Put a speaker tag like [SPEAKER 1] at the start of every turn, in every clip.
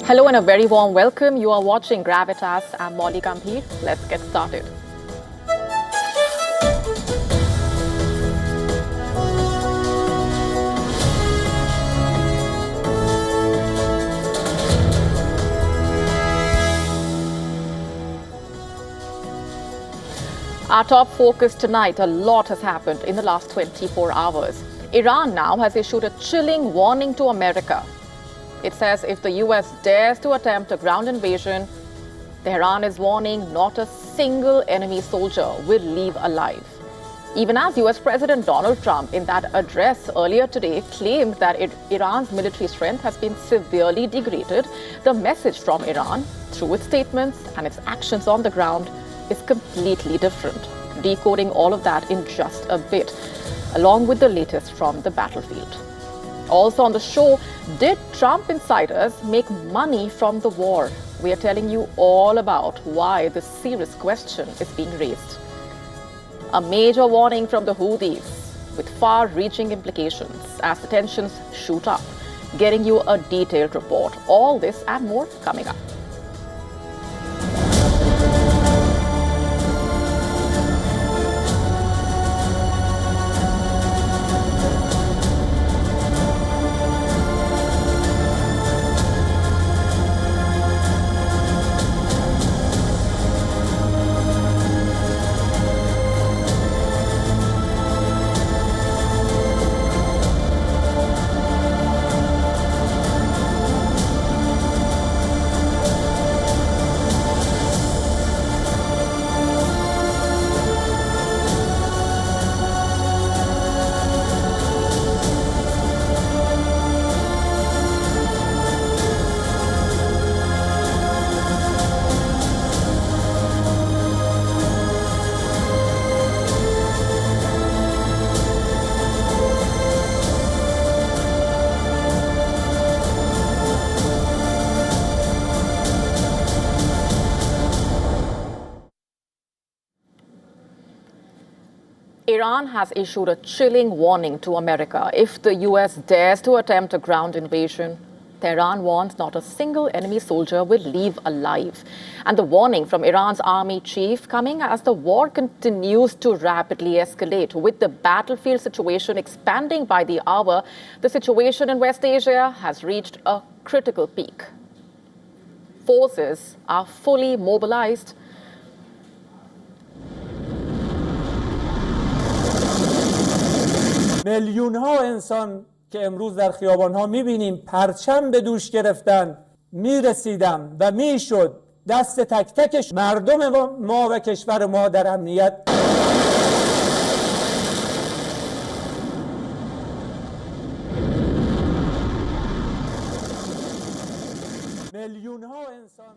[SPEAKER 1] Hello and a very warm welcome. You are watching Gravitas. I'm Molly Gambhir. Let's get started. Our top focus tonight, a lot has happened in the last 24 hours. Iran now has issued a chilling warning to America. It says if the US dares to attempt a ground invasion, Tehran is warning not a single enemy soldier will leave alive. Even as US President Donald Trump, in that address earlier today, claimed that Iran's military strength has been severely degraded, the message from Iran, through its statements and its actions on the ground, is completely different. Decoding all of that in just a bit, along with the latest from the battlefield. Also on the show, did Trump insiders make money from the war? We are telling you all about why this serious question is being raised. A major warning from the Houthis with far-reaching implications as the tensions shoot up. Getting you a detailed report. All this and more coming up. Iran has issued a chilling warning to America. If the US dares to attempt a ground invasion, Tehran warns not a single enemy soldier will leave alive. And the warning from Iran's army chief coming as the war continues to rapidly escalate. With the battlefield situation expanding by the hour, the situation in West Asia has reached a critical peak. Forces are fully mobilized.
[SPEAKER 2] میلیون ها انسان که امروز در خیابان ها میبینیم پرچم به دوش گرفتن میرسیدم و میشد دست تک تکش مردم ما و کشور ما در امنیت. میلیون ها انسان.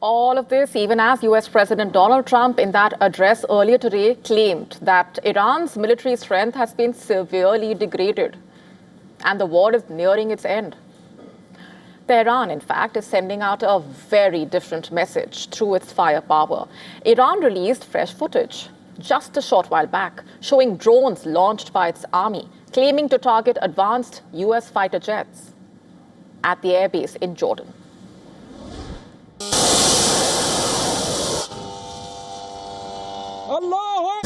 [SPEAKER 1] All of this, even as US President Donald Trump, in that address earlier today, claimed that Iran's military strength has been severely degraded and the war is nearing its end. Tehran, in fact, is sending out a very different message through its firepower. Iran released fresh footage just a short while back, showing drones launched by its army, claiming to target advanced US fighter jets at the airbase in Jordan.
[SPEAKER 2] Allah!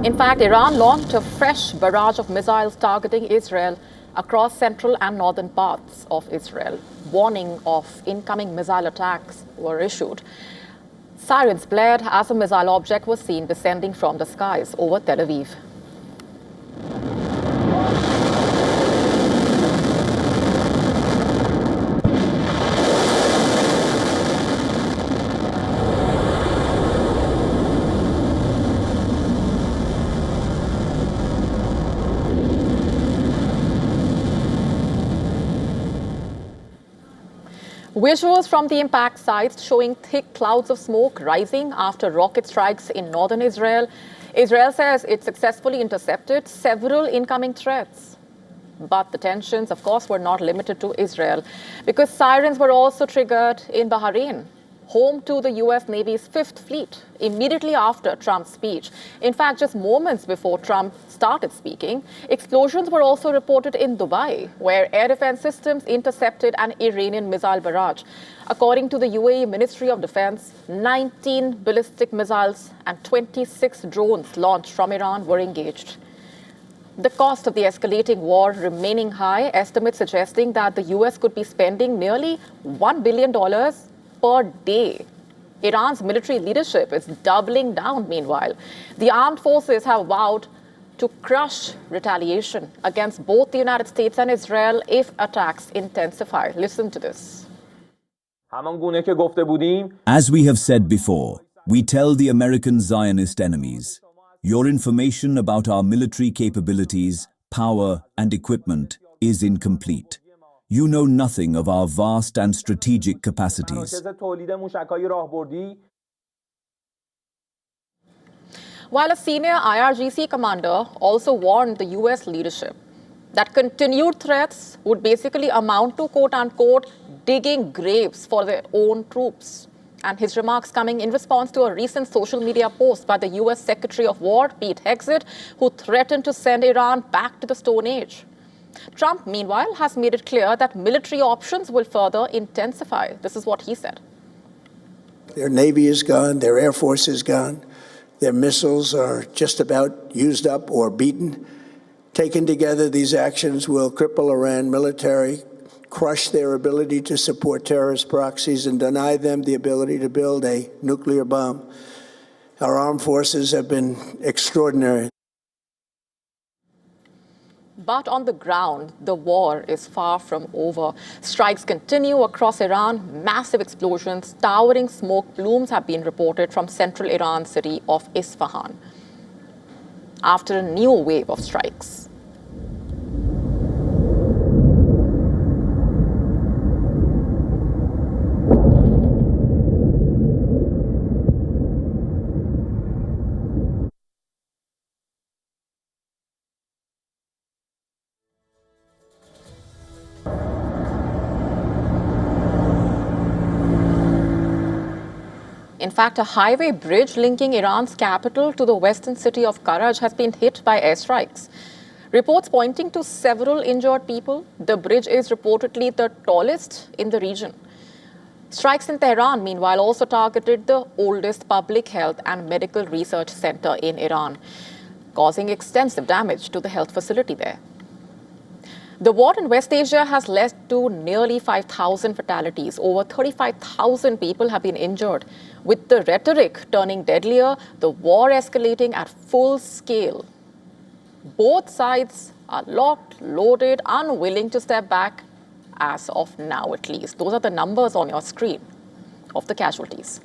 [SPEAKER 1] In fact, Iran launched a fresh barrage of missiles targeting Israel across central and northern parts of Israel. Warning of incoming missile attacks were issued. Sirens blared as a missile object was seen descending from the skies over Tel Aviv. Visuals from the impact sites showing thick clouds of smoke rising after rocket strikes in northern Israel. Israel says it successfully intercepted several incoming threats. But the tensions, of course, were not limited to Israel, because sirens were also triggered in Bahrain, home to the U.S. Navy's Fifth Fleet, immediately after Trump's speech. In fact, just moments before Trump started speaking, explosions were also reported in Dubai, where air defense systems intercepted an Iranian missile barrage. According to the UAE Ministry of Defense, 19 ballistic missiles and 26 drones launched from Iran were engaged. The cost of the escalating war remaining high, estimates suggesting that the U.S. could be spending nearly $1 billion per day. Iran's military leadership is doubling down, meanwhile. The armed forces have vowed to crush retaliation against both the United States and Israel if attacks intensify. Listen to this.
[SPEAKER 3] As we have said before, we tell the American Zionist enemies, your information about our military capabilities, power, and equipment is incomplete. You know nothing of our vast and strategic capacities.
[SPEAKER 1] While a senior IRGC commander also warned the U.S. leadership that continued threats would basically amount to, quote-unquote, digging graves for their own troops. And his remarks coming in response to a recent social media post by the U.S. Secretary of War, Pete Hegseth, who threatened to send Iran back to the Stone Age. Trump, meanwhile, has made it clear that military options will further intensify. This is what he said.
[SPEAKER 4] Their Navy is gone, their Air Force is gone, their missiles are just about used up or beaten. Taken together, these actions will cripple Iran military, crush their ability to support terrorist proxies, and deny them the ability to build a nuclear bomb. Our armed forces have been extraordinary.
[SPEAKER 1] But on the ground, the war is far from over. Strikes continue across Iran. Massive explosions, towering smoke plumes have been reported from central Iran's city of Isfahan after a new wave of strikes. In fact, a highway bridge linking Iran's capital to the western city of Karaj has been hit by airstrikes. Reports pointing to several injured people. The bridge is reportedly the tallest in the region. Strikes in Tehran, meanwhile, also targeted the oldest public health and medical research center in Iran, causing extensive damage to the health facility there. The war in West Asia has led to nearly 5,000 fatalities. Over 35,000 people have been injured. With the rhetoric turning deadlier, the war escalating at full scale. Both sides are locked, loaded, unwilling to step back, as of now at least. Those are the numbers on your screen of the casualties.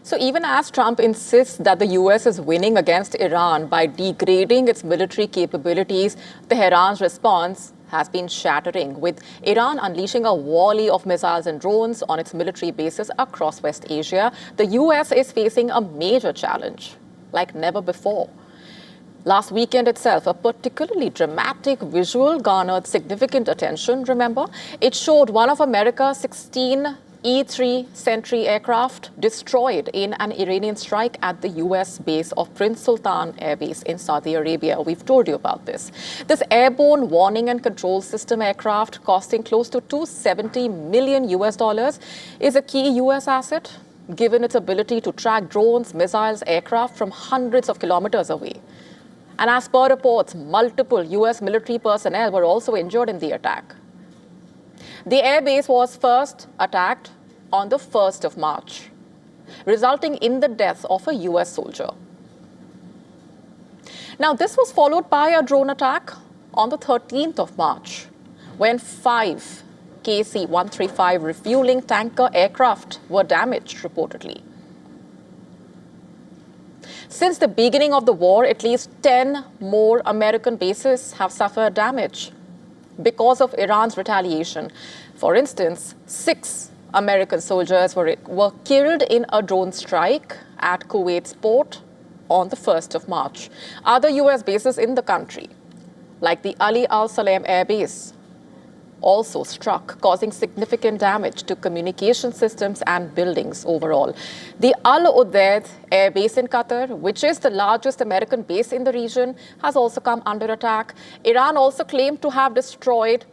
[SPEAKER 1] So even as Trump insists that the U.S. is winning against Iran by degrading its military capabilities, Tehran's response has been shattering, with Iran unleashing a volley of missiles and drones on its military bases across West Asia. The U.S. is facing a major challenge like never before. Last weekend itself, a particularly dramatic visual garnered significant attention, remember? It showed one of America's 16 E-3 Sentry aircraft destroyed in an Iranian strike at the U.S. base of Prince Sultan Air Base in Saudi Arabia. We've told you about this. This airborne warning and control system aircraft, costing close to $270 million is a key U.S. asset, given its ability to track drones, missiles, aircraft from hundreds of kilometers away. And as per reports, multiple U.S. military personnel were also injured in the attack. The airbase was first attacked on the 1st of March. resulting in the death of a US soldier. Now, this was followed by a drone attack on the 13th of March, when 5 KC-135 refueling tanker aircraft were damaged, reportedly. Since the beginning of the war, at least 10 more American bases have suffered damage because of Iran's retaliation. For instance, 6 American soldiers were killed in a drone strike at Kuwait's port on the 1st of March. Other US bases in the country, like the Ali Al Salem Air Base, also struck, causing significant damage to communication systems and buildings overall. The Al Udeid Air Base in Qatar, which is the largest American base in the region, has also come under attack. Iran also claimed to have destroyed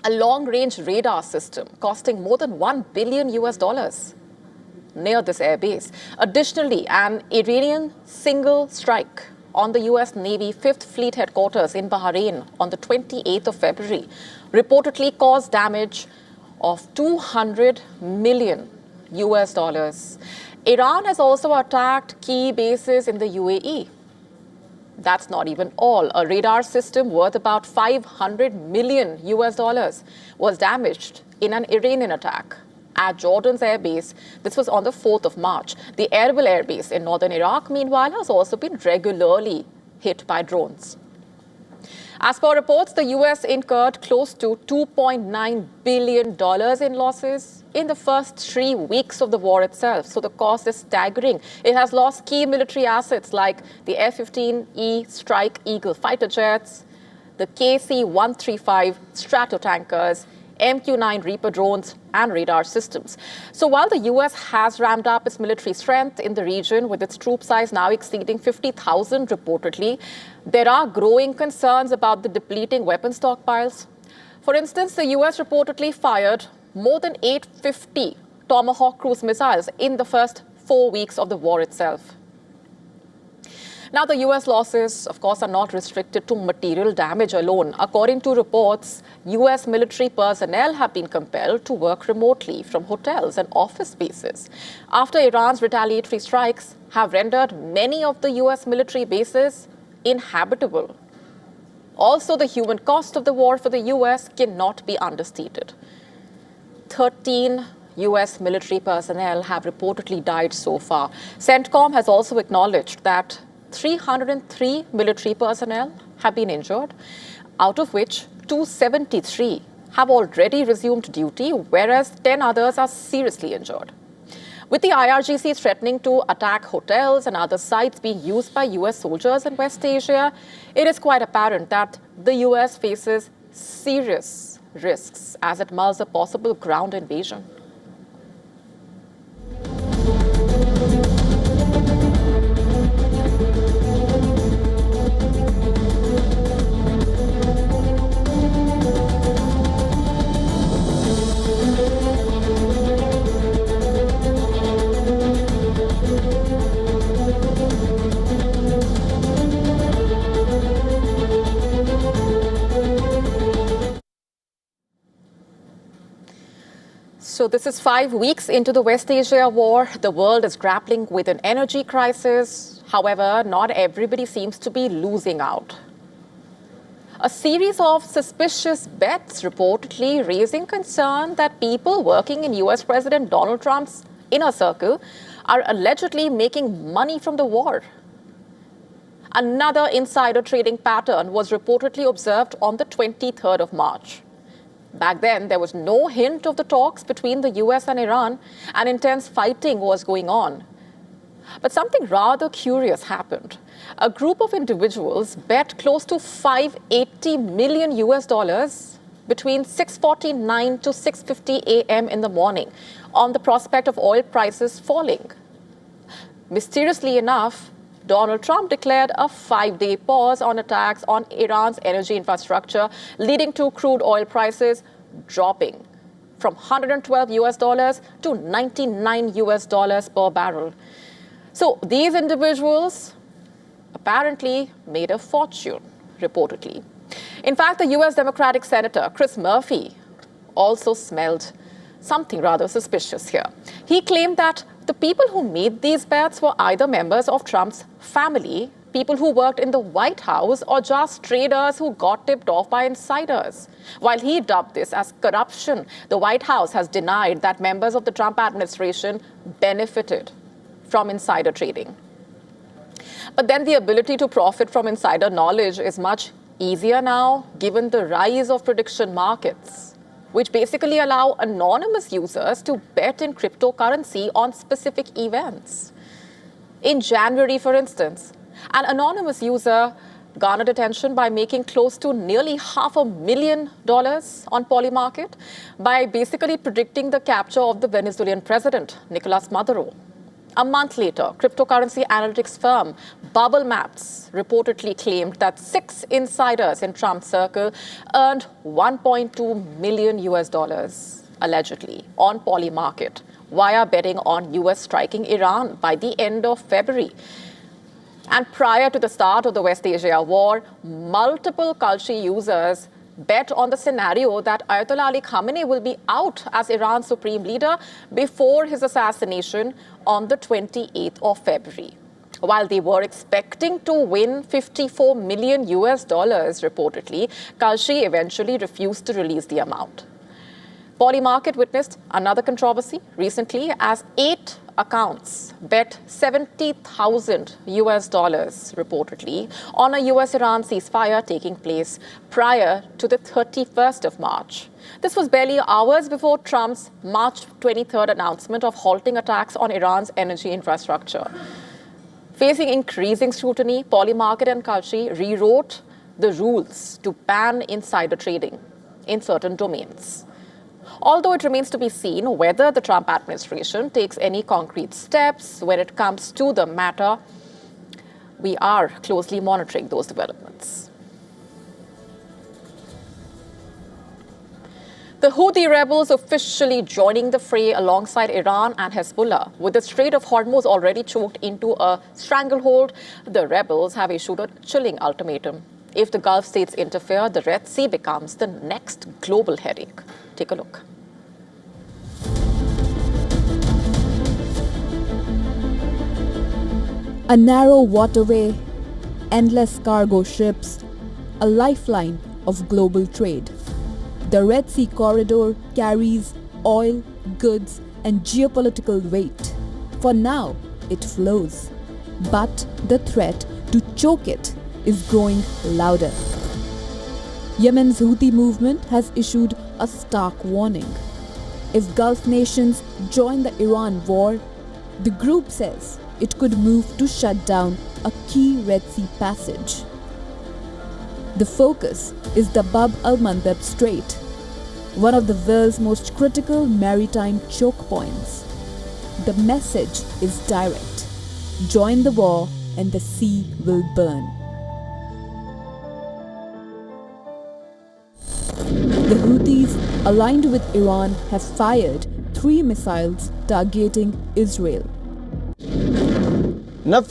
[SPEAKER 1] a long-range radar system costing more than $1 billion near this air base. Additionally, an Iranian single strike on the US Navy 5th Fleet headquarters in Bahrain on the 28th of February reportedly caused damage of $200 million. Iran has also attacked key bases in the UAE. That's not even all. A radar system worth about $500 million was damaged in an Iranian attack at Jordan's air base. This was on the 4th of March. The Erbil air base in northern Iraq, meanwhile, has also been regularly hit by drones. As per reports, the US incurred close to $2.9 billion in losses in the first 3 weeks of the war itself. So the cost is staggering. It has lost key military assets like the F-15E Strike Eagle fighter jets, the KC-135 Stratotankers, MQ-9 Reaper drones, and radar systems. So while the US has ramped up its military strength in the region, with its troop size now exceeding 50,000 reportedly, there are growing concerns about the depleting weapon stockpiles. For instance, the US reportedly fired more than 850 Tomahawk cruise missiles in the first 4 weeks of the war itself. Now, the US losses, of course, are not restricted to material damage alone. According to reports, US military personnel have been compelled to work remotely from hotels and office spaces after Iran's retaliatory strikes have rendered many of the US military bases inhabitable. Also, the human cost of the war for the US cannot be understated. 13 US military personnel have reportedly died so far. CENTCOM has also acknowledged that 303 military personnel have been injured, out of which 273 have already resumed duty, whereas 10 others are seriously injured. With the IRGC threatening to attack hotels and other sites being used by US soldiers in West Asia, it is quite apparent that the US faces serious risks as it mulls a possible ground invasion. So this is 5 weeks into the West Asia war. The world is grappling with an energy crisis. However, not everybody seems to be losing out. A series of suspicious bets reportedly raising concern that people working in US President Donald Trump's inner circle are allegedly making money from the war. Another insider trading pattern was reportedly observed on the 23rd of March. Back then, there was no hint of the talks between the US and Iran, and intense fighting was going on. But something rather curious happened. A group of individuals bet close to $580 million between 6:49 to 6:50 a.m. in the morning on the prospect of oil prices falling. Mysteriously enough, Donald Trump declared a 5-day pause on attacks on Iran's energy infrastructure, leading to crude oil prices dropping from $112 to $99 per barrel. So these individuals apparently made a fortune, reportedly. In fact, the US Democratic Senator Chris Murphy also smelled something rather suspicious here. He claimed that The people who made these bets were either members of Trump's family, people who worked in the White House, or just traders who got tipped off by insiders. While he dubbed this as corruption, the White House has denied that members of the Trump administration benefited from insider trading. But then the ability to profit from insider knowledge is much easier now, given the rise of prediction markets, which basically allow anonymous users to bet in cryptocurrency on specific events. In January, for instance, an anonymous user garnered attention by making close to nearly $500,000 on Polymarket by basically predicting the capture of the Venezuelan president, Nicolas Maduro. A month later, cryptocurrency analytics firm Bubble Maps reportedly claimed that 6 insiders in Trump's circle earned $1.2 million allegedly on Polymarket via betting on US striking Iran by the end of February. And prior to the start of the West Asia war, multiple Kalshi users bet on the scenario that Ayatollah Ali Khamenei will be out as Iran's supreme leader before his assassination on the 28th of February. While they were expecting to win $54 million reportedly, Kalshi eventually refused to release the amount. Polymarket witnessed another controversy recently as 8 accounts bet $70,000 reportedly on a US-Iran ceasefire taking place prior to the 31st of March. This was barely hours before Trump's March 23rd announcement of halting attacks on Iran's energy infrastructure. Facing increasing scrutiny, Polymarket and Kalshi rewrote the rules to ban insider trading in certain domains. Although it remains to be seen whether the Trump administration takes any concrete steps when it comes to the matter, we are closely monitoring those developments. The Houthi rebels officially joining the fray alongside Iran and Hezbollah. With the Strait of Hormuz already choked into a stranglehold, the rebels have issued a chilling ultimatum. If the Gulf states interfere, the Red Sea becomes the next global headache. Take a look.
[SPEAKER 5] A narrow waterway, endless cargo ships, a lifeline of global trade. The Red Sea corridor carries oil, goods, and geopolitical weight. For now, it flows. But the threat to choke it is growing louder. Yemen's Houthi movement has issued a stark warning. If Gulf nations join the Iran war, the group says it could move to shut down a key Red Sea passage. The focus is the Bab al-Mandeb Strait, one of the world's most critical maritime choke points. The message is direct. Join the war and the sea will burn. The Houthis, aligned with Iran, have fired 3 missiles targeting Israel.
[SPEAKER 6] Our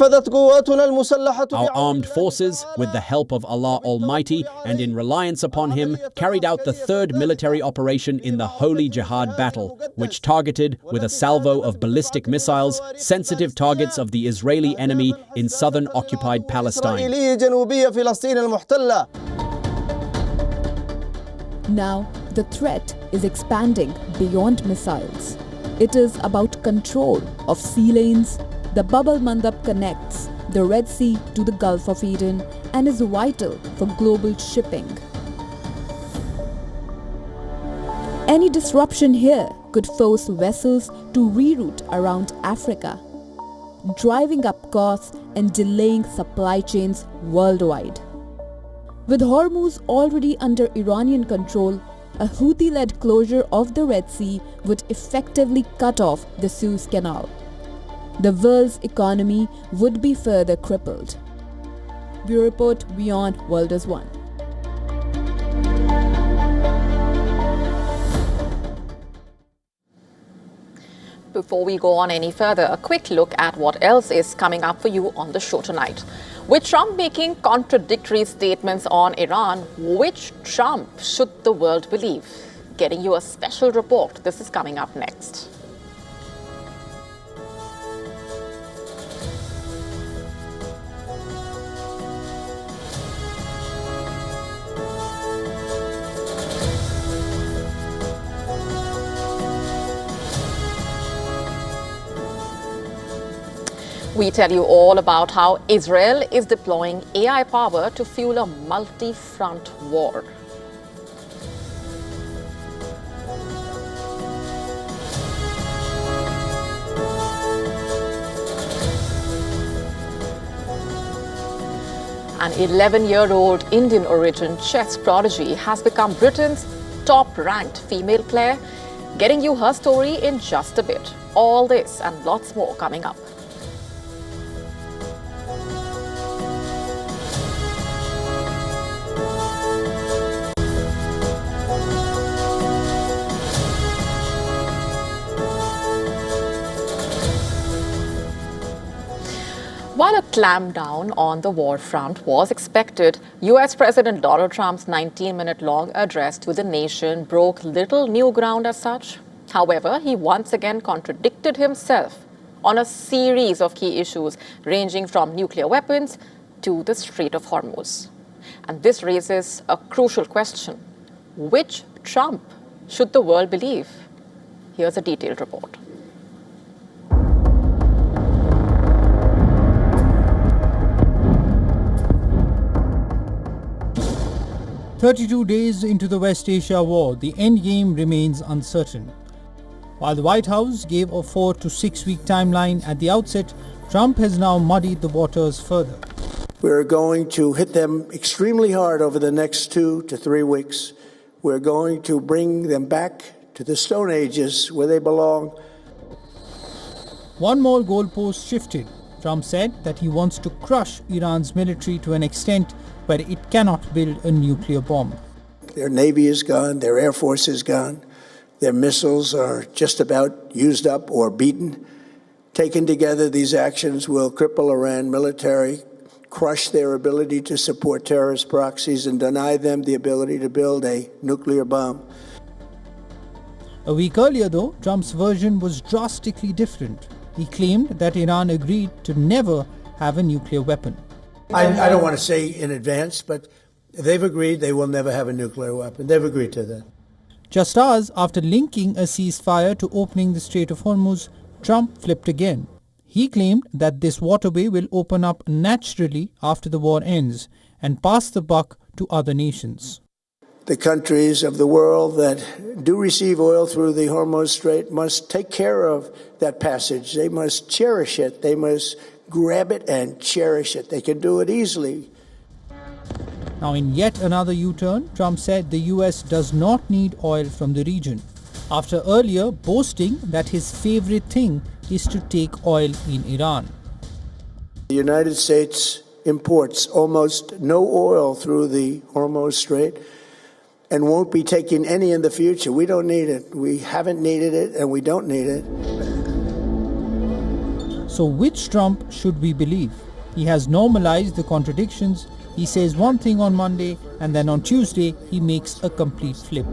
[SPEAKER 6] armed forces, with the help of Allah Almighty and in reliance upon Him, carried out the 3rd military operation in the Holy Jihad battle, which targeted, with a salvo of ballistic missiles, sensitive targets of the Israeli enemy in southern occupied Palestine.
[SPEAKER 5] Now, the threat is expanding beyond missiles. It is about control of sea lanes. The Bab al-Mandeb connects the Red Sea to the Gulf of Eden and is vital for global shipping. Any disruption here could force vessels to reroute around Africa, driving up costs and delaying supply chains worldwide. With Hormuz already under Iranian control, a Houthi-led closure of the Red Sea would effectively cut off the Suez Canal. The world's economy would be further crippled. Bureau Report, WION World is One.
[SPEAKER 1] Before we go on any further, a quick look at what else is coming up for you on the show tonight. With Trump making contradictory statements on Iran, which Trump should the world believe? Getting you a special report. This is coming up next. We tell you all about how Israel is deploying AI power to fuel a multi-front war. An 11-year-old Indian origin chess prodigy has become Britain's top-ranked female player, getting you her story in just a bit. All this and lots more coming up. While a clampdown on the war front was expected, US President Donald Trump's 19-minute-long address to the nation broke little new ground as such. However, he once again contradicted himself on a series of key issues, ranging from nuclear weapons to the Strait of Hormuz. And this raises a crucial question. Which Trump should the world believe? Here's a detailed report.
[SPEAKER 7] 32 days into the West Asia war, the endgame remains uncertain. While the White House gave a 4 to 6 week timeline at the outset, Trump has now muddied the waters further.
[SPEAKER 4] We're going to hit them extremely hard over the next 2 to 3 weeks. We're going to bring them back to the Stone Ages where they belong.
[SPEAKER 7] One more goalpost shifted. Trump said that he wants to crush Iran's military to an extent where it cannot build a nuclear bomb.
[SPEAKER 4] Their Navy is gone, their Air Force is gone, their missiles are just about used up or beaten. Taken together, these actions will cripple Iran military, crush their ability to support terrorist proxies, and deny them the ability to build a nuclear bomb.
[SPEAKER 7] A week earlier, though, Trump's version was drastically different. He claimed that Iran agreed to never have a nuclear weapon.
[SPEAKER 4] I don't want to say in advance, but they've agreed they will never have a nuclear weapon. They've agreed to that.
[SPEAKER 7] Just hours after linking a ceasefire to opening the Strait of Hormuz, Trump flipped again. He claimed that this waterway will open up naturally after the war ends and pass the buck to other nations.
[SPEAKER 4] The countries of the world that do receive oil through the Hormuz Strait must take care of that passage. They must cherish it. They must grab it and cherish it. They can do it easily.
[SPEAKER 7] Now, in yet another U-turn, Trump said the US does not need oil from the region, after earlier boasting that his favorite thing is to take oil in Iran.
[SPEAKER 4] The United States imports almost no oil through the Hormuz Strait and won't be taking any in the future. We don't need it. We haven't needed it, and we don't need it.
[SPEAKER 7] So which Trump should we believe? He has normalized the contradictions. He says one thing on Monday, and then on Tuesday he makes a complete flip.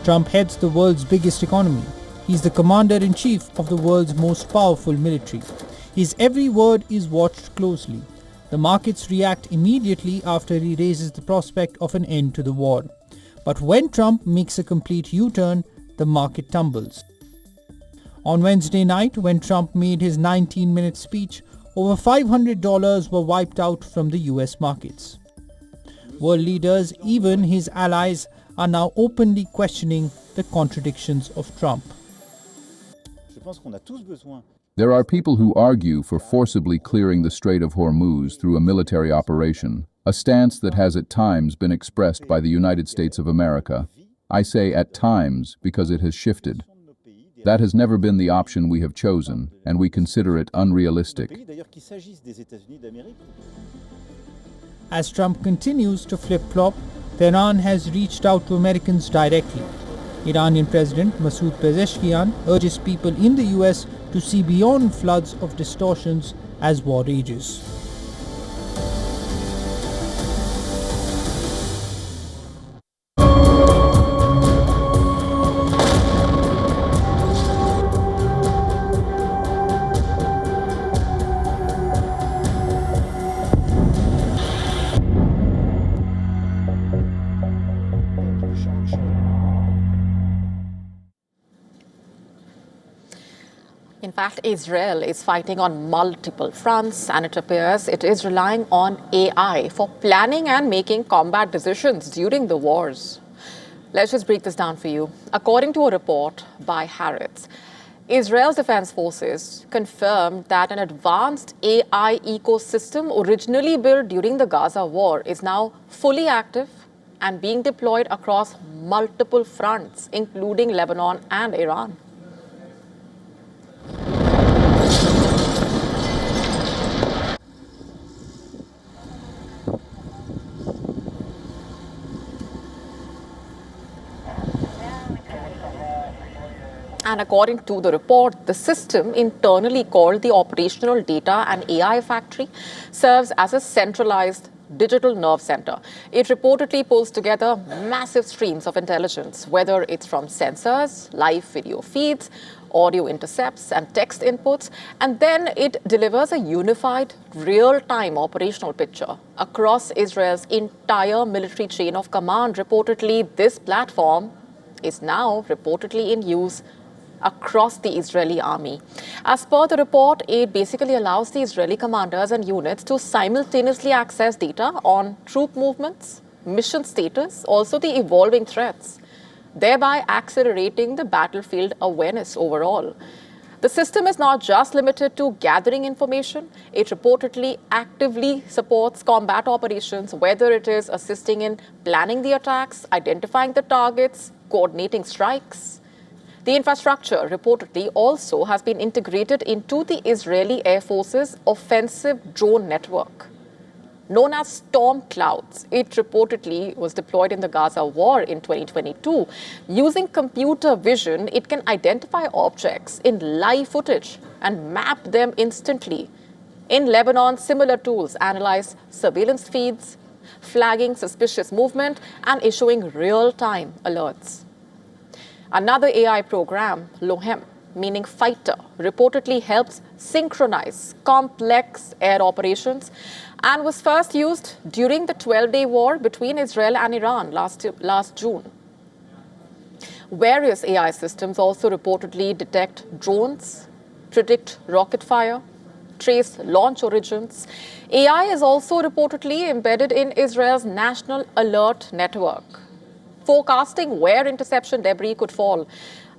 [SPEAKER 7] Trump heads the world's biggest economy. He's the commander-in-chief of the world's most powerful military. His every word is watched closely. The markets react immediately after he raises the prospect of an end to the war. But when Trump makes a complete U-turn, the market tumbles. On Wednesday night, when Trump made his 19-minute speech, over $500 were wiped out from the US markets. World leaders, even his allies, are now openly questioning the contradictions of Trump.
[SPEAKER 8] There are people who argue for forcibly clearing the Strait of Hormuz through a military operation, a stance that has at times been expressed by the United States of America. I say at times because it has shifted. That has never been the option we have chosen, and we consider it unrealistic.
[SPEAKER 7] As Trump continues to flip-flop, Tehran has reached out to Americans directly. Iranian President Masoud Pezeshkian urges people in the US to see beyond floods of distortions as war rages.
[SPEAKER 1] fact, Israel is fighting on multiple fronts, and it appears it is relying on AI for planning and making combat decisions during the wars. Let's just break this down for you. According to a report by Harrods, Israel's defense forces confirmed that an advanced AI ecosystem originally built during the Gaza war is now fully active and being deployed across multiple fronts, including Lebanon and Iran. And according to the report, the system, internally called the Operational Data and AI Factory, serves as a centralized digital nerve center. It reportedly pulls together massive streams of intelligence, whether it's from sensors, live video feeds, audio intercepts, and text inputs, and then it delivers a unified, real-time operational picture across Israel's entire military chain of command. Reportedly, this platform is now reportedly in use across the Israeli army. As per the report, it basically allows the Israeli commanders and units to simultaneously access data on troop movements, mission status, also the evolving threats, thereby accelerating the battlefield awareness overall. The system is not just limited to gathering information. It reportedly actively supports combat operations, whether it is assisting in planning the attacks, identifying the targets, coordinating strikes. The infrastructure reportedly also has been integrated into the Israeli Air Force's offensive drone network. Known as Storm Clouds, it reportedly was deployed in the Gaza war in 2022. Using computer vision, it can identify objects in live footage and map them instantly. In Lebanon, similar tools analyze surveillance feeds, flagging suspicious movement, and issuing real-time alerts. Another AI program, LOHEM, meaning fighter, reportedly helps synchronize complex air operations and was first used during the 12-day war between Israel and Iran last June. Various AI systems also reportedly detect drones, predict rocket fire, trace launch origins. AI is also reportedly embedded in Israel's National Alert Network, forecasting where interception debris could fall.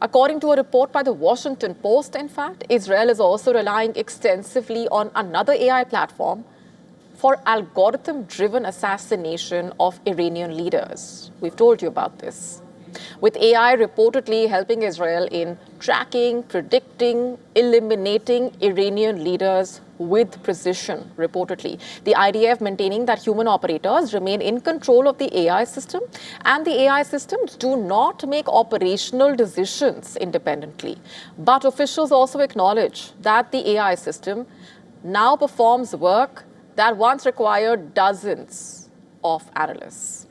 [SPEAKER 1] According to a report by the Washington Post, in fact, Israel is also relying extensively on another AI platform for algorithm-driven assassination of Iranian leaders. We've told you about this. With AI reportedly helping Israel in tracking, predicting, eliminating Iranian leaders with precision, reportedly. The IDF maintaining that human operators remain in control of the AI system, and the AI systems do not make operational decisions independently. But officials also acknowledge that the AI system now performs work that once required dozens of analysts.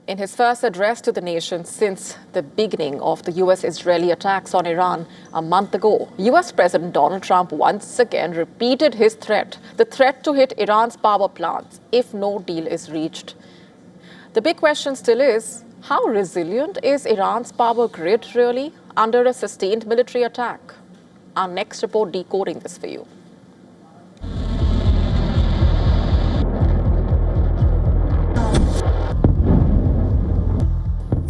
[SPEAKER 1] In his first address to the nation since the beginning of the US-Israeli attacks on Iran a month ago, US President Donald Trump once again repeated his threat, the threat to hit Iran's power plants if no deal is reached. The big question still is, how resilient is Iran's power grid really under a sustained military attack? Our next report decoding this for you.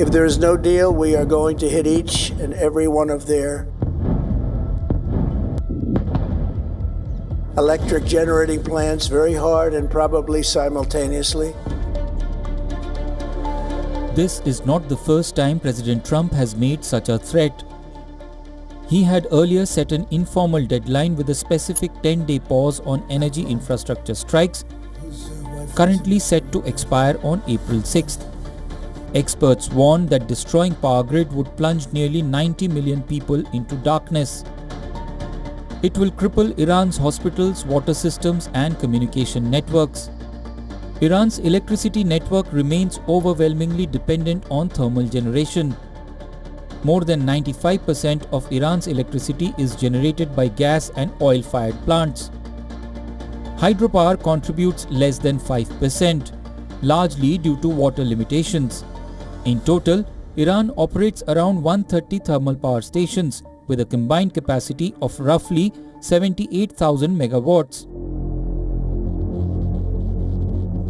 [SPEAKER 4] If there is no deal, we are going to hit each and every one of their electric generating plants very hard and probably simultaneously.
[SPEAKER 7] This is not the first time President Trump has made such a threat. He had earlier set an informal deadline with a specific 10-day pause on energy infrastructure strikes, currently set to expire on April 6th. Experts warned that destroying power grid would plunge nearly 90 million people into darkness. It will cripple Iran's hospitals, water systems, and communication networks. Iran's electricity network remains overwhelmingly dependent on thermal generation. More than 95% of Iran's electricity is generated by gas and oil-fired plants. Hydropower contributes less than 5%, largely due to water limitations. In total, Iran operates around 130 thermal power stations with a combined capacity of roughly 78,000 megawatts.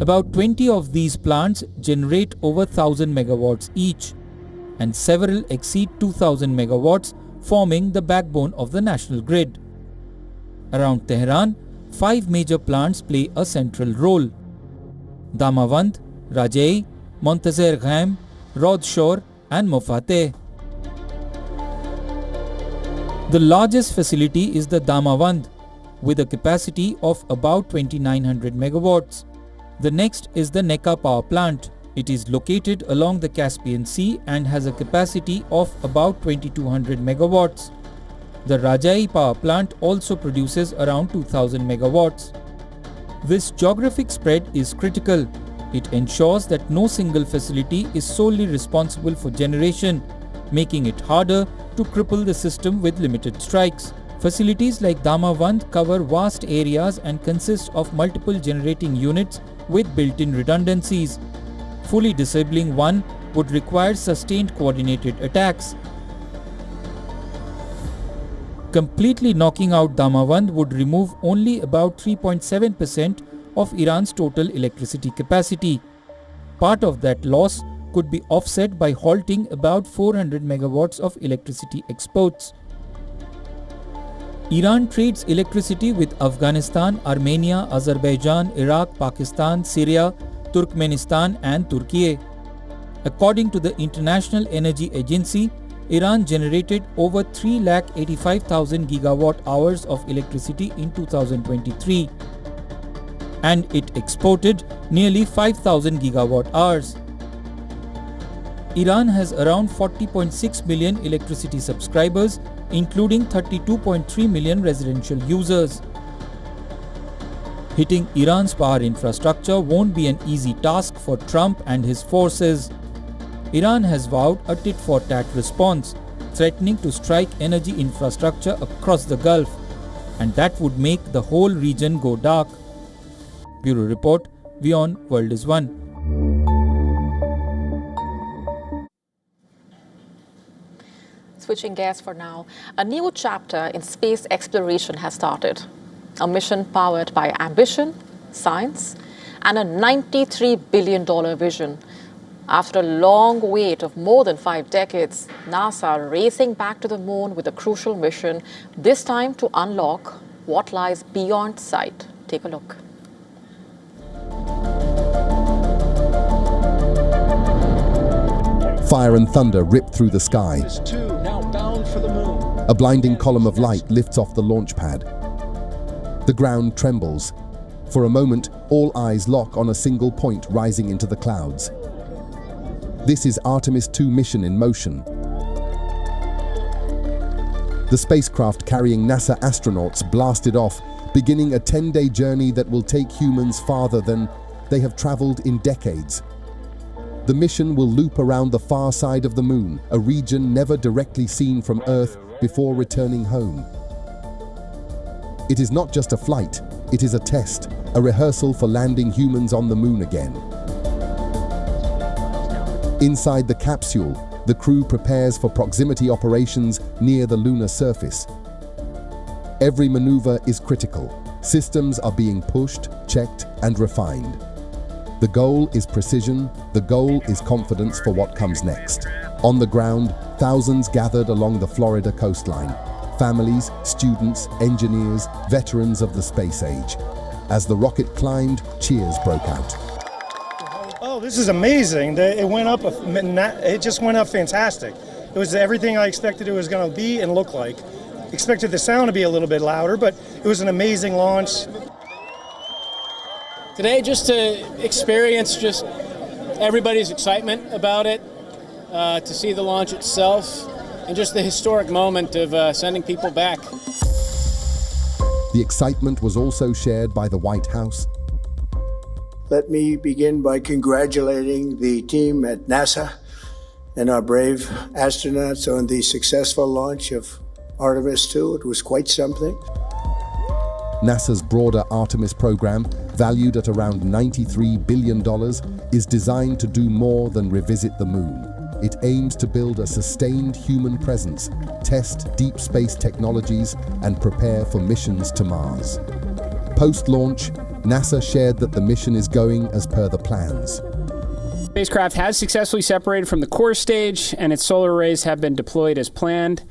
[SPEAKER 7] About 20 of these plants generate over 1,000 megawatts each, and several exceed 2,000 megawatts, forming the backbone of the national grid. Around Tehran, 5 major plants play a central role: Damavand, Rajai, Montazir Ghaim, Rodshor and Mofateh. The largest facility is the Damavand, with a capacity of about 2,900 megawatts. The next is the Neka power plant. It is located along the Caspian Sea and has a capacity of about 2,200 megawatts. The Rajai power plant also produces around 2,000 megawatts. This geographic spread is critical. It ensures that no single facility is solely responsible for generation, making it harder to cripple the system with limited strikes. Facilities like Damavand cover vast areas and consist of multiple generating units with built-in redundancies. Fully disabling one would require sustained coordinated attacks. Completely knocking out Damavand would remove only about 3.7% of Iran's total electricity capacity. Part of that loss could be offset by halting about 400 megawatts of electricity exports. Iran trades electricity with Afghanistan, Armenia, Azerbaijan, Iraq, Pakistan, Syria, Turkmenistan and Turkey. According to the International Energy Agency, Iran generated over 385,000 gigawatt hours of electricity in 2023, and it exported nearly 5,000 gigawatt hours. Iran has around 40.6 million electricity subscribers, including 32.3 million residential users. Hitting Iran's power infrastructure won't be an easy task for Trump and his forces. Iran has vowed a tit-for-tat response, threatening to strike energy infrastructure across the Gulf, and that would make the whole region go dark. Bureau Report, WION World is One.
[SPEAKER 1] Switching gears for now, a new chapter in space exploration has started. A mission powered by ambition, science, and a $93 billion vision. After a long wait of more than 5 decades, NASA racing back to the moon with a crucial mission, this time to unlock what lies beyond sight. Take a look.
[SPEAKER 9] Fire and thunder rip through the sky.
[SPEAKER 10] Now bound for the moon.
[SPEAKER 9] A blinding column of light lifts off the launch pad. The ground trembles. For a moment, all eyes lock on a single point rising into the clouds. This is Artemis II mission in motion. The spacecraft carrying NASA astronauts blasted off, beginning a 10-day journey that will take humans farther than they have traveled in decades. The mission will loop around the far side of the moon, a region never directly seen from Earth before returning home. It is not just a flight, it is a test, a rehearsal for landing humans on the moon again. Inside the capsule, the crew prepares for proximity operations near the lunar surface. Every maneuver is critical. Systems are being pushed, checked, and refined. The goal is precision, the goal is confidence for what comes next. On the ground, thousands gathered along the Florida coastline. Families, students, engineers, veterans of the space age. As the rocket climbed, cheers broke out.
[SPEAKER 11] Oh, this is amazing. It just went up fantastic. It was everything I expected it was going to be and look like. Expected the sound to be a little bit louder, but it was an amazing launch.
[SPEAKER 12] Today, just to experience just everybody's excitement about it, to see the launch itself, and just the historic moment of sending people back.
[SPEAKER 9] The excitement was also shared by the White House.
[SPEAKER 4] Let me begin by congratulating the team at NASA and our brave astronauts on the successful launch of Artemis II. It was quite something.
[SPEAKER 9] NASA's broader Artemis program, valued at around $93 billion, is designed to do more than revisit the moon. It aims to build a sustained human presence, test deep space technologies, and prepare for missions to Mars. Post-launch, NASA shared that the mission is going as per the plans.
[SPEAKER 13] The spacecraft has successfully separated from the core stage, and its solar arrays have been deployed as planned.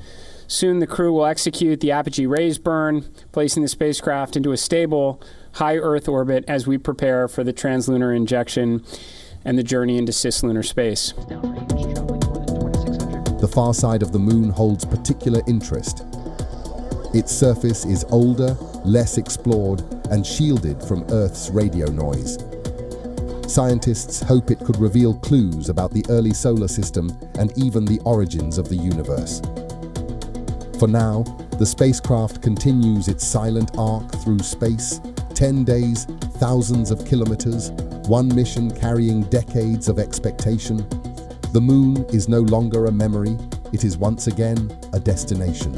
[SPEAKER 13] Soon the crew will execute the apogee raise burn, placing the spacecraft into a stable, high Earth orbit as we prepare for the translunar injection and the journey into cislunar space.
[SPEAKER 9] The far side of the moon holds particular interest. Its surface is older, less explored, and shielded from Earth's radio noise. Scientists hope it could reveal clues about the early solar system and even the origins of the universe. For now, the spacecraft continues its silent arc through space, 10 days, thousands of kilometers, one mission carrying decades of expectation. The moon is no longer a memory, it is once again a destination.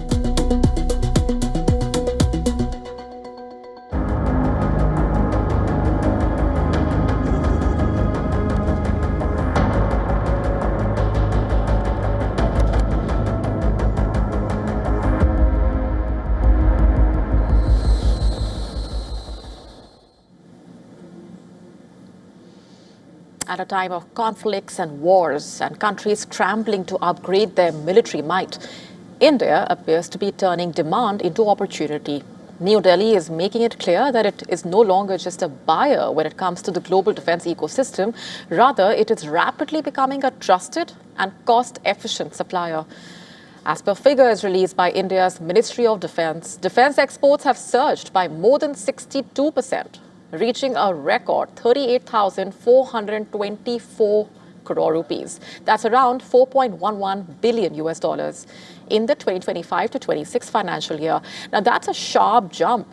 [SPEAKER 1] At a time of conflicts and wars and countries scrambling to upgrade their military might, India appears to be turning demand into opportunity. New Delhi is making it clear that it is no longer just a buyer when it comes to the global defense ecosystem. Rather, it is rapidly becoming a trusted and cost-efficient supplier. As per figures released by India's Ministry of Defense, defense exports have surged by more than 62%. Reaching a record 38,424 crore rupees. That's around 4.11 billion US dollars in the 2025 to 26 financial year. Now that's a sharp jump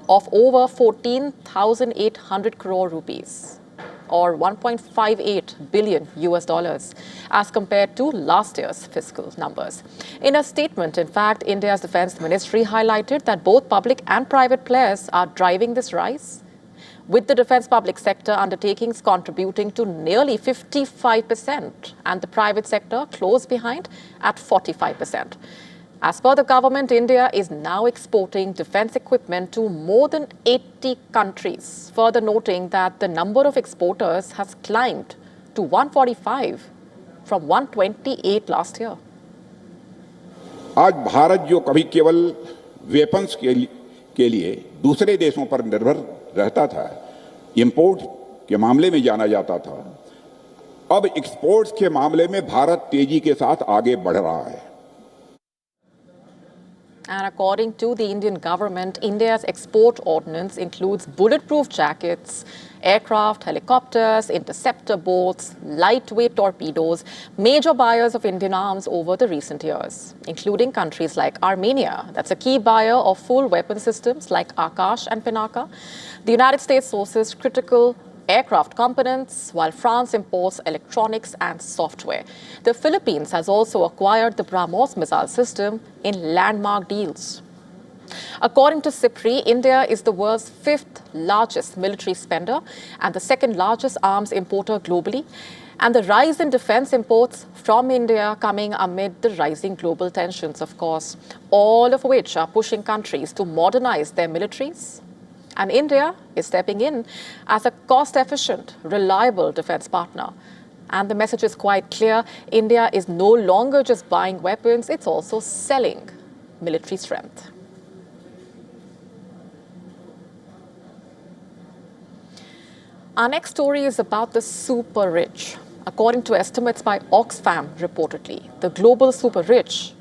[SPEAKER 1] of over 14,800 crore rupees or 1.58 billion US dollars as compared to last year's fiscal numbers. In a statement, in fact, India's Defense Ministry highlighted that both public and private players are driving this rise, with the defense public sector undertakings contributing to nearly 55% and the private sector close behind at 45%. As per the government, India is now exporting defense equipment to more than 80 countries, further noting that the number of exporters has climbed to 145 from 128 last year.
[SPEAKER 14] आज भारत जो कभी केवल weapons के लिए दूसरे देशों पर निर्भर रहता था, इंपोर्ट के मामले में जाना जाता था, अब एक्सपोर्ट्स के मामले में भारत तेजी के साथ आगे बढ़ रहा है.
[SPEAKER 1] And according to the Indian government, India's export ordinance includes bulletproof jackets, aircraft, helicopters, interceptor boats, lightweight torpedoes, major buyers of Indian arms over the recent years, including countries like Armenia, that's a key buyer of full weapon systems like Akash and Pinaka. The United States sources critical aircraft components, while France imports electronics and software. The Philippines has also acquired the BrahMos missile system in landmark deals. According to SIPRI, India is the world's 5th largest military spender and the 2nd largest arms importer globally. And the rise in defense imports from India coming amid the rising global tensions, of course, all of which are pushing countries to modernize their militaries. And India is stepping in as a cost-efficient, reliable defense partner. And the message is quite clear. India is no longer just buying weapons, it's also selling military strength. Our next story is about the super rich. According to estimates by Oxfam, reportedly, the global super rich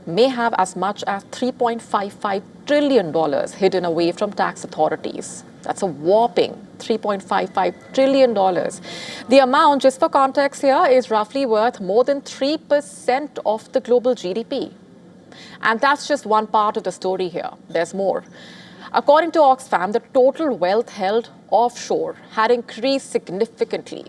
[SPEAKER 1] may have as much as $3.55 trillion hidden away from tax authorities. That's a whopping $3.55 trillion. The amount, just for context here, is roughly worth more than 3% of the global GDP. And that's just one part of the story here. There's more. According to Oxfam, the total wealth held offshore had increased significantly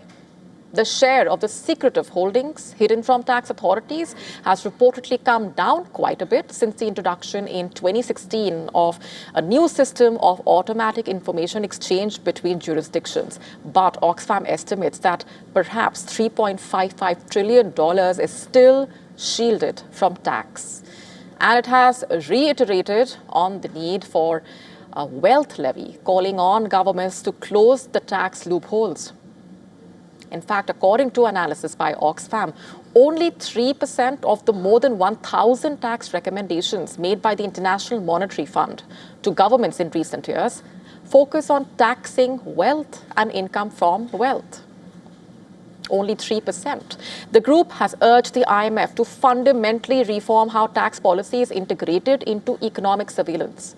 [SPEAKER 1] The share of the secretive holdings hidden from tax authorities has reportedly come down quite a bit since the introduction in 2016 of a new system of automatic information exchange between jurisdictions. But Oxfam estimates that perhaps $3.55 trillion is still shielded from tax. And it has reiterated on the need for a wealth levy, calling on governments to close the tax loopholes. In fact, according to analysis by Oxfam, only 3% of the more than 1,000 tax recommendations made by the International Monetary Fund to governments in recent years focus on taxing wealth and income from wealth. Only 3%. The group has urged the IMF to fundamentally reform how tax policy is integrated into economic surveillance.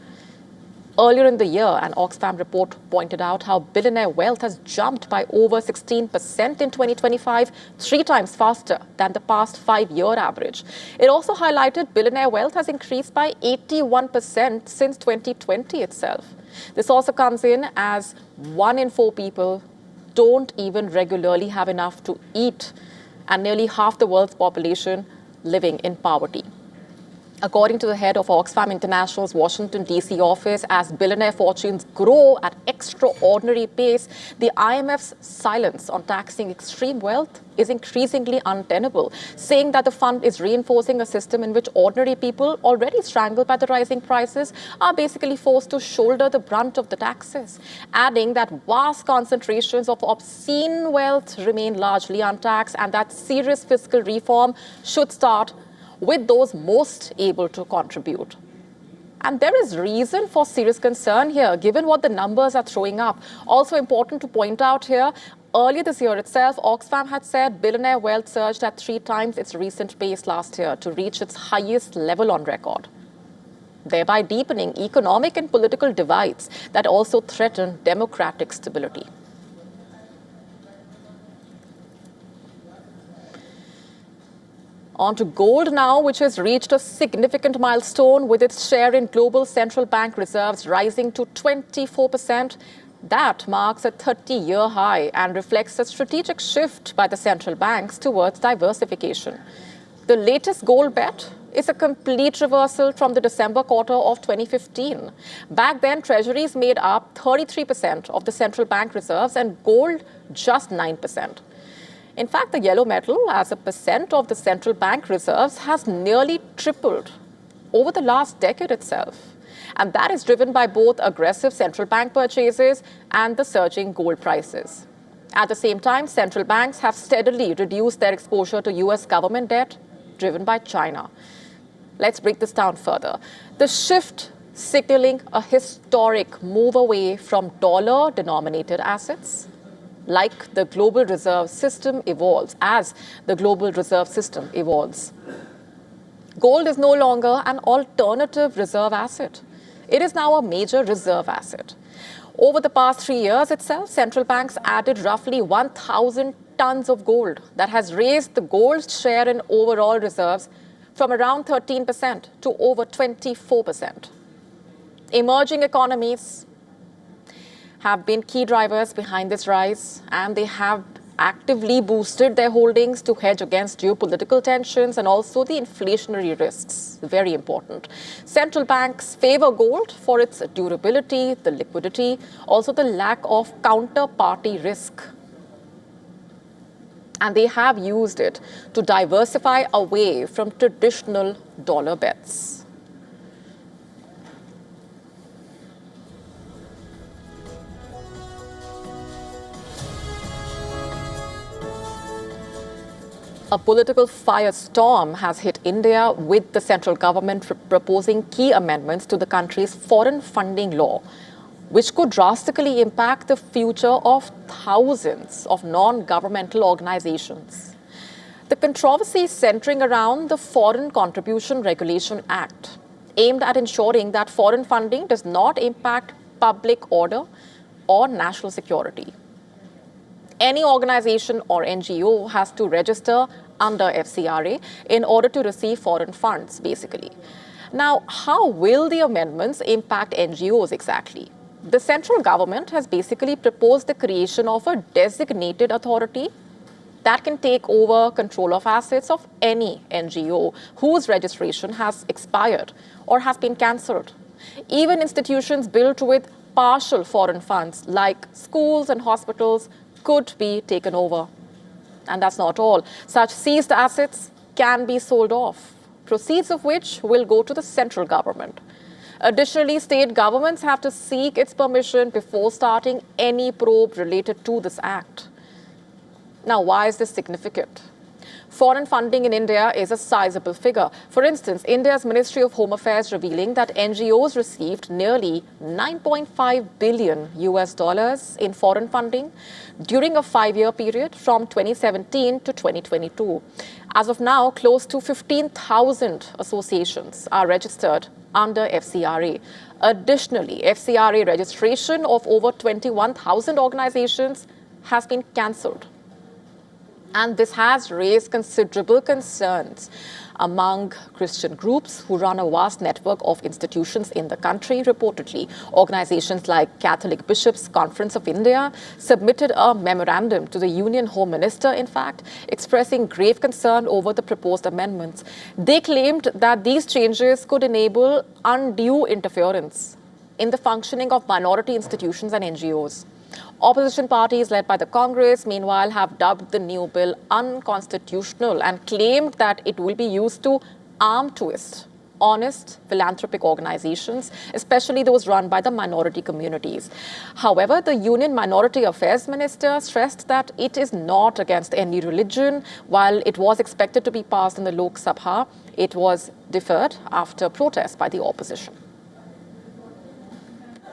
[SPEAKER 1] Earlier in the year, an Oxfam report pointed out how billionaire wealth has jumped by over 16% in 2025, 3 times faster than the past 5-year average. It also highlighted billionaire wealth has increased by 81% since 2020 itself. This also comes in as 1 in 4 people don't even regularly have enough to eat, and nearly half the world's population living in poverty. According to the head of Oxfam International's Washington, D.C. office, as billionaire fortunes grow at extraordinary pace, the IMF's silence on taxing extreme wealth is increasingly untenable, saying that the fund is reinforcing a system in which ordinary people, already strangled by the rising prices, are basically forced to shoulder the brunt of the taxes, adding that vast concentrations of obscene wealth remain largely untaxed and that serious fiscal reform should start with those most able to contribute. And there is reason for serious concern here, given what the numbers are throwing up. Also important to point out here, earlier this year itself, Oxfam had said billionaire wealth surged at 3 times its recent pace last year to reach its highest level on record, thereby deepening economic and political divides that also threaten democratic stability. On to gold now, which has reached a significant milestone with its share in global central bank reserves rising to 24%. That marks a 30-year high and reflects a strategic shift by the central banks towards diversification. The latest gold bet is a complete reversal from the December quarter of 2015. Back then, treasuries made up 33% of the central bank reserves and gold just 9%. In fact, the yellow metal, as a percent of the central bank reserves, has nearly tripled over the last decade itself. And that is driven by both aggressive central bank purchases and the surging gold prices. At the same time, central banks have steadily reduced their exposure to US government debt, driven by China. Let's break this down further. The shift signaling a historic move away from dollar-denominated assets, like the global reserve system evolves, as the global reserve system evolves. Gold is no longer an alternative reserve asset. It is now a major reserve asset. Over the past 3 years itself, central banks added roughly 1,000 tons of gold. That has raised the gold's share in overall reserves from around 13% to over 24%. Emerging economies have been key drivers behind this rise, and they have actively boosted their holdings to hedge against geopolitical tensions and also the inflationary risks. Very important. Central banks favor gold for its durability, the liquidity, also the lack of counterparty risk. And they have used it to diversify away from traditional dollar bets. A political firestorm has hit India, with the central government proposing key amendments to the country's foreign funding law, which could drastically impact the future of thousands of non-governmental organizations. The controversy is centering around the Foreign Contribution Regulation Act, aimed at ensuring that foreign funding does not impact public order or national security. Any organization or NGO has to register under FCRA in order to receive foreign funds, basically. Now, how will the amendments impact NGOs exactly? The central government has basically proposed the creation of a designated authority that can take over control of assets of any NGO whose registration has expired or has been cancelled. Even institutions built with partial foreign funds, like schools and hospitals, could be taken over. And that's not all. Such seized assets can be sold off, proceeds of which will go to the central government. Additionally, state governments have to seek its permission before starting any probe related to this act. Now, why is this significant? Foreign funding in India is a sizable figure. For instance, India's Ministry of Home Affairs revealing that NGOs received nearly $9.5 billion in foreign funding during a 5-year period from 2017 to 2022. As of now, close to 15,000 associations are registered under FCRA. Additionally, FCRA registration of over 21,000 organizations has been cancelled. And this has raised considerable concerns among Christian groups who run a vast network of institutions in the country. Reportedly, organizations like Catholic Bishops' Conference of India submitted a memorandum to the Union Home Minister, in fact, expressing grave concern over the proposed amendments. They claimed that these changes could enable undue interference in the functioning of minority institutions and NGOs. Opposition parties led by the Congress, meanwhile, have dubbed the new bill unconstitutional and claimed that it will be used to arm twist honest philanthropic organizations, especially those run by the minority communities. However, the Union Minority Affairs Minister stressed that it is not against any religion. While it was expected to be passed in the Lok Sabha, it was deferred after protest by the opposition.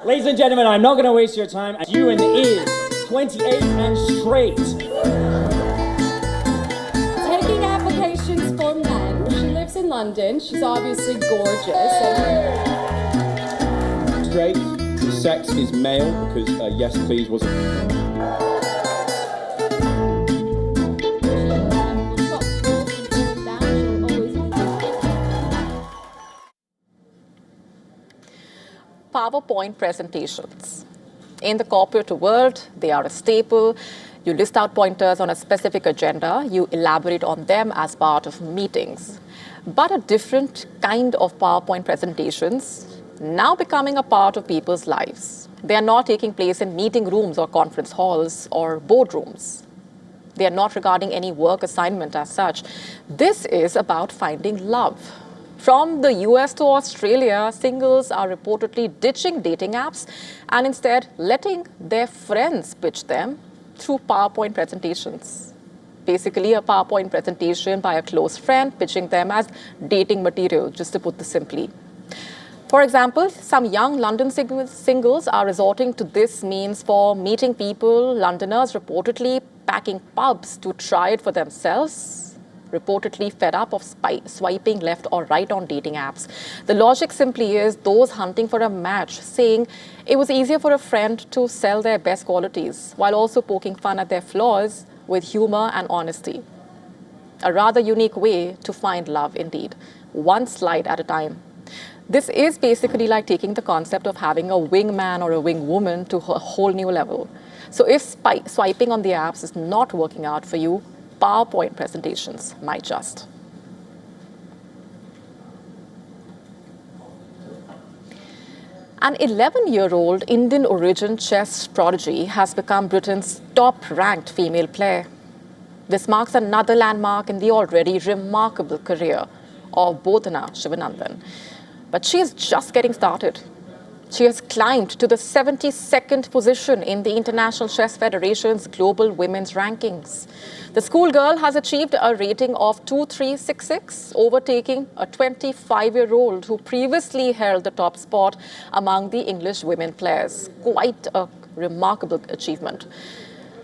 [SPEAKER 15] Ladies and gentlemen, I'm not going to waste your time. WION is 28 and straight.
[SPEAKER 16] Taking applications for men. She lives in London. She's obviously gorgeous.
[SPEAKER 15] Straight. The sex is male because yes, please wasn't.
[SPEAKER 1] PowerPoint presentations. In the corporate world, they are a staple. You list out pointers on a specific agenda. You elaborate on them as part of meetings. But a different kind of PowerPoint presentations now becoming a part of people's lives. They are not taking place in meeting rooms or conference halls or boardrooms. They are not regarding any work assignment as such. This is about finding love. From the US to Australia, singles are reportedly ditching dating apps and instead letting their friends pitch them through PowerPoint presentations. Basically, a PowerPoint presentation by a close friend pitching them as dating material, just to put this simply. For example, some young London singles are resorting to this means for meeting people, Londoners reportedly packing pubs to try it for themselves, reportedly fed up of swiping left or right on dating apps. The logic simply is those hunting for a match saying it was easier for a friend to sell their best qualities while also poking fun at their flaws with humor and honesty. A rather unique way to find love indeed, one slide at a time. This is basically like taking the concept of having a wingman or a wingwoman to a whole new level. So if swiping on the apps is not working out for you, PowerPoint presentations might just. An 11-year-old Indian origin chess prodigy has become Britain's top-ranked female player. This marks another landmark in the already remarkable career of Bodhana Shivanandan. But she is just getting started. She has climbed to the 72nd position in the International Chess Federation's Global Women's Rankings. The schoolgirl has achieved a rating of 2366, overtaking a 25-year-old who previously held the top spot among the English women players. Quite a remarkable achievement.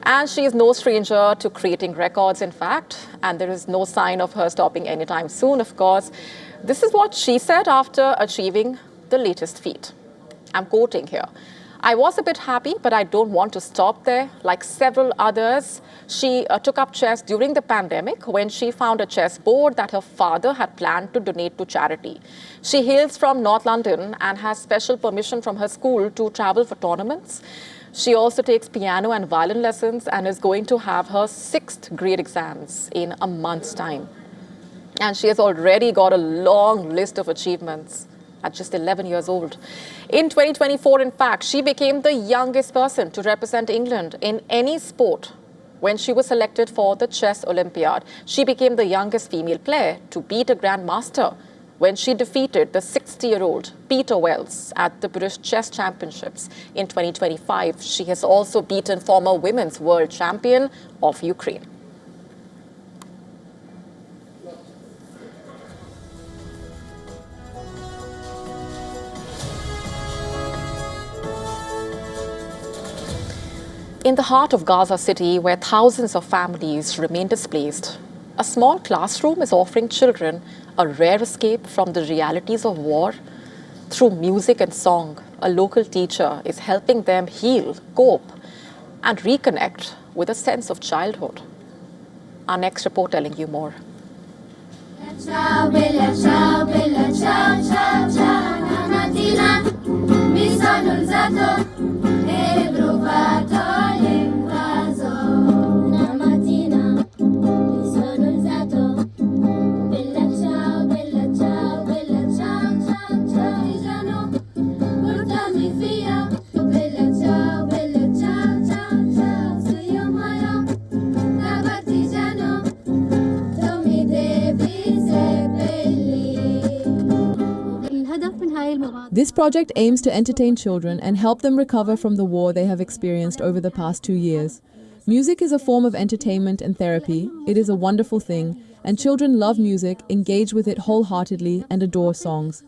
[SPEAKER 1] And she is no stranger to creating records, in fact, and there is no sign of her stopping anytime soon, of course. This is what she said after achieving the latest feat. I'm quoting here. I was a bit happy, but I don't want to stop there. Like several others, she took up chess during the pandemic when she found a chess board that her father had planned to donate to charity. She hails from North London and has special permission from her school to travel for tournaments. She also takes piano and violin lessons and is going to have her 6th grade exams in a month's time. And she has already got a long list of achievements at just 11 years old. In 2024, in fact, she became the youngest person to represent England in any sport. When she was selected for the Chess Olympiad, she became the youngest female player to beat a grandmaster when she defeated the 60-year-old Peter Wells at the British Chess Championships in 2025. She has also beaten former women's world champion of Ukraine. In the heart of Gaza City, where thousands of families remain displaced, a small classroom is offering children a rare escape from the realities of war. Through music and song, a local teacher is helping them heal, cope, and reconnect with a sense of childhood. Our next report telling you more.
[SPEAKER 5] This project aims to entertain children and help them recover from the war they have experienced over the past 2 years. Music is a form of entertainment and therapy. It is a wonderful thing, and children love music, engage with it wholeheartedly, and adore songs.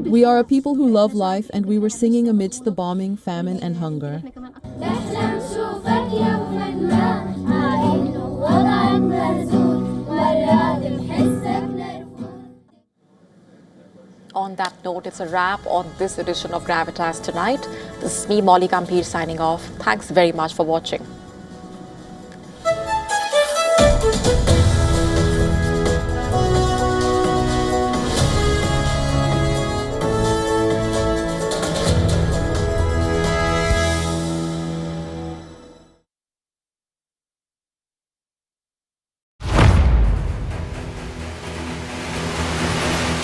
[SPEAKER 5] We are a people who love life, and we were singing amidst the bombing, famine, and hunger.
[SPEAKER 1] On that note, it's a wrap on this edition of Gravitas tonight. This is me, Molly Gambhir, signing off. Thanks very much for watching.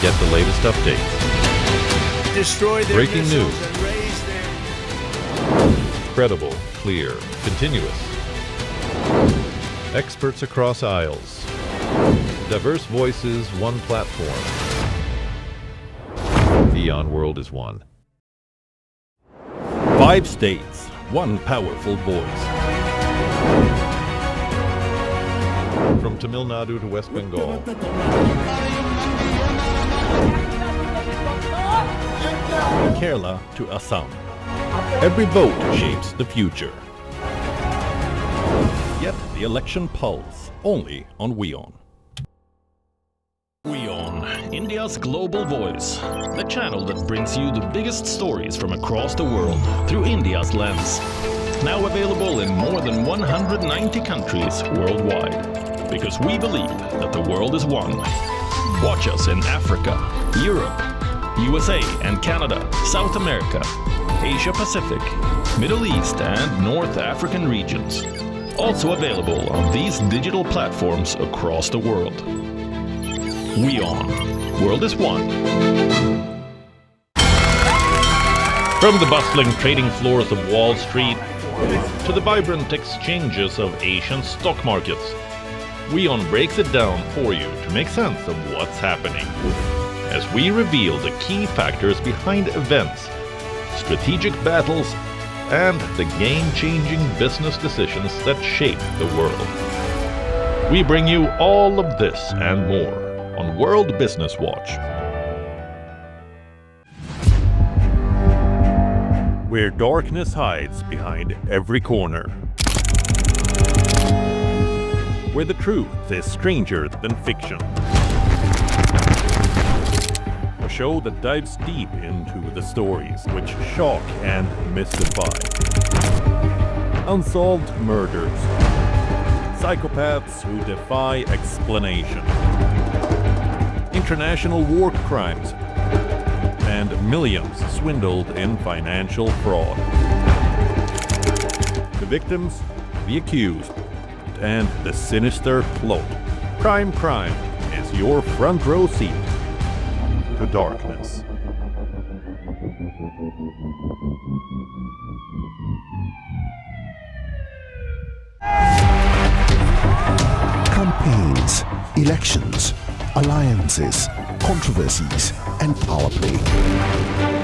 [SPEAKER 17] Get the latest updates.
[SPEAKER 10] Destroy their
[SPEAKER 17] breaking
[SPEAKER 10] missiles
[SPEAKER 17] news.
[SPEAKER 10] And raise their...
[SPEAKER 17] Credible, clear, continuous. Experts across aisles. Diverse voices, one platform. WION World is one.
[SPEAKER 18] 5 states, one powerful voice.
[SPEAKER 17] From Tamil Nadu to West Bengal.
[SPEAKER 18] Kerala to Assam. Every vote shapes the future. Get the election pulse only on WION. WION, India's global voice. The channel that brings you the biggest stories from across the world through India's lens. Now available in more than 190 countries worldwide. Because we believe that the world is one. Watch us in Africa, Europe, USA and Canada, South America, Asia Pacific, Middle East and North African regions. Also available on these digital platforms across the world. WION, World is one. From the bustling trading floors of Wall Street to the vibrant exchanges of Asian stock markets, WION breaks it down for you to make sense of what's happening. As we reveal the key factors behind events, strategic battles, and the game-changing business decisions that shape the world. We bring you all of this and more on World Business Watch. Where darkness hides behind every corner.
[SPEAKER 17] where the truth is stranger than fiction. A show that dives deep into the stories which shock and mystify. Unsolved murders. Psychopaths who defy explanation. International war crimes. And millions swindled in financial fraud. The victims, the accused, and the sinister plot. Prime Crime is your front row seat to darkness.
[SPEAKER 19] Campaigns, elections, alliances, controversies, and power play.